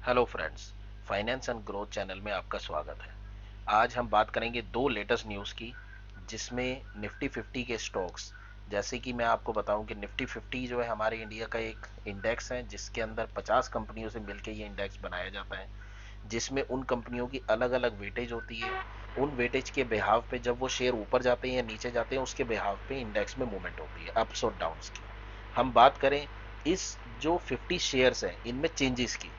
Hello friends, finance and growth channel में आपका स्वागत है। आज हम बात करेंगे दो लेटेस्ट न्यूज़ की, जिसमें निफ्टी 50 के स्टॉक्स, जैसे कि मैं आपको बताऊं कि निफ्टी 50 जो है हमारे इंडिया का एक इंडेक्स है जिसके अंदर 50 कंपनियों से मिलकर ये इंडेक्स बनाया जाता है, जिसमें उन कंपनियों की अलग अलग वेटेज होती है। उन वेटेज के बिहाव पे जब वो शेयर ऊपर जाते हैं या नीचे जाते हैं, उसके बिहाव पे इंडेक्स में मूवमेंट होती है अप्स और डाउन्स की। हम बात करें इस जो 50 शेयर्स हैं इनमें चेंजेस की,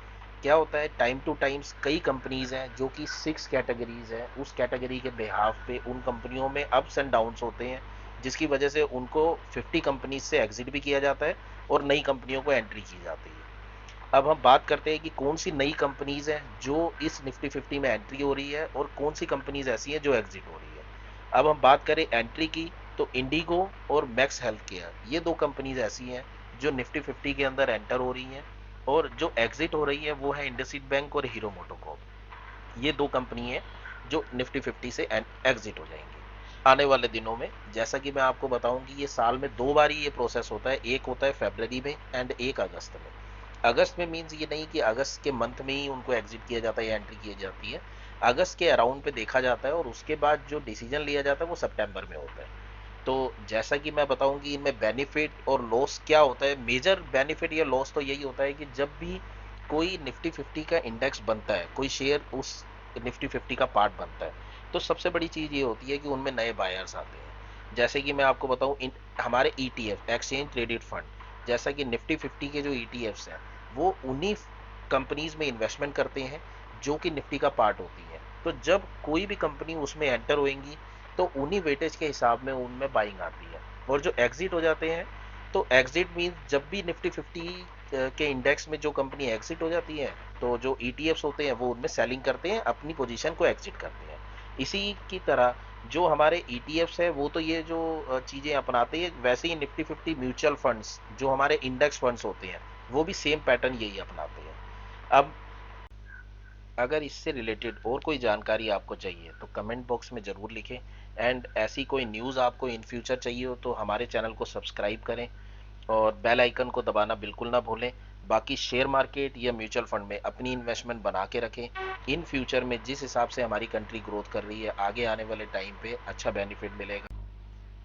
क्या होता है टाइम टू टाइम्स कई कंपनीज हैं जो कि 6 कैटेगरीज है, उस कैटेगरी के बिहाफ पे उन कंपनियों में अप्स एंड डाउन्स होते हैं, जिसकी वजह से उनको 50 कंपनीज से एग्जिट भी किया जाता है और नई कंपनियों को एंट्री की जाती है। अब हम बात करते हैं कि कौन सी नई कंपनीज हैं जो इस निफ्टी 50 में एंट्री हो रही है और कौन सी कंपनीज ऐसी हैं जो एग्जिट हो रही है। अब हम बात करें एंट्री की, तो इंडिगो और मैक्स हेल्थ केयर, ये दो कंपनीज ऐसी हैं जो निफ्टी 50 के अंदर एंटर हो रही हैं, और जो एग्जिट हो रही है वो है इंडसइंड बैंक और हीरो मोटोकॉर्प। ये दो कंपनी है जो निफ्टी 50 से एग्जिट हो जाएंगी आने वाले दिनों में। जैसा कि मैं आपको बताऊं कि ये साल में दो बार ही ये प्रोसेस होता है, एक होता है फरवरी में एंड एक अगस्त में। अगस्त में मीन्स ये नहीं कि अगस्त के मंथ में ही उनको एग्जिट किया जाता है या एंट्री की जाती है। अगस्त के अराउंड पे देखा जाता है और उसके बाद जो डिसीजन लिया जाता है वो सितंबर में होता है। तो जैसा कि मैं बताऊं कि इनमें बेनिफिट और लॉस क्या होता है, मेजर बेनिफिट या लॉस तो यही होता है कि जब भी कोई निफ्टी 50 का इंडेक्स बनता है, कोई शेयर उस निफ्टी 50 का पार्ट बनता है, तो सबसे बड़ी चीज़ ये होती है कि उनमें नए बायर्स आते हैं। जैसे कि मैं आपको बताऊं, हमारे ईटीएफ एक्सचेंज ट्रेडेड फंड, जैसा कि निफ्टी 50 के जो ईटीएफ्स हैं वो उन्हीं कंपनीज में इन्वेस्टमेंट करते हैं जो कि निफ्टी का पार्ट होती हैं। तो जब कोई भी कंपनी उसमें एंटर होएंगी तो उन्हीं वेटेज के हिसाब में उनमें बाइंग आती है। और जो एग्जिट हो जाते हैं, तो एग्जिट मीन जब भी निफ्टी 50 के इंडेक्स में जो कंपनी एग्जिट हो जाती है, तो जो ईटीएफ्स होते हैं वो उनमें सेलिंग करते हैं, अपनी पोजीशन को एग्जिट करते हैं। इसी की तरह जो हमारे ईटीएफ्स है वो तो ये जो चीज़ें अपनाते हैं, वैसे ही निफ्टी 50 म्यूचुअल फंड्स जो हमारे इंडेक्स फंड्स होते हैं वो भी सेम पैटर्न यही अपनाते हैं। अब अगर इससे रिलेटेड और कोई जानकारी आपको चाहिए तो कमेंट बॉक्स में ज़रूर लिखें। एंड ऐसी कोई न्यूज़ आपको इन फ्यूचर चाहिए हो तो हमारे चैनल को सब्सक्राइब करें और बेल आइकन को दबाना बिल्कुल ना भूलें। बाकी शेयर मार्केट या म्यूचुअल फंड में अपनी इन्वेस्टमेंट बना के रखें। इन फ्यूचर में जिस हिसाब से हमारी कंट्री ग्रोथ कर रही है, आगे आने वाले टाइम पे अच्छा बेनिफिट मिलेगा।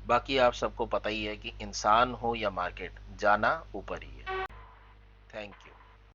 बाकी आप सबको पता ही है कि इंसान हो या मार्केट, जाना ऊपर ही है। Thank you.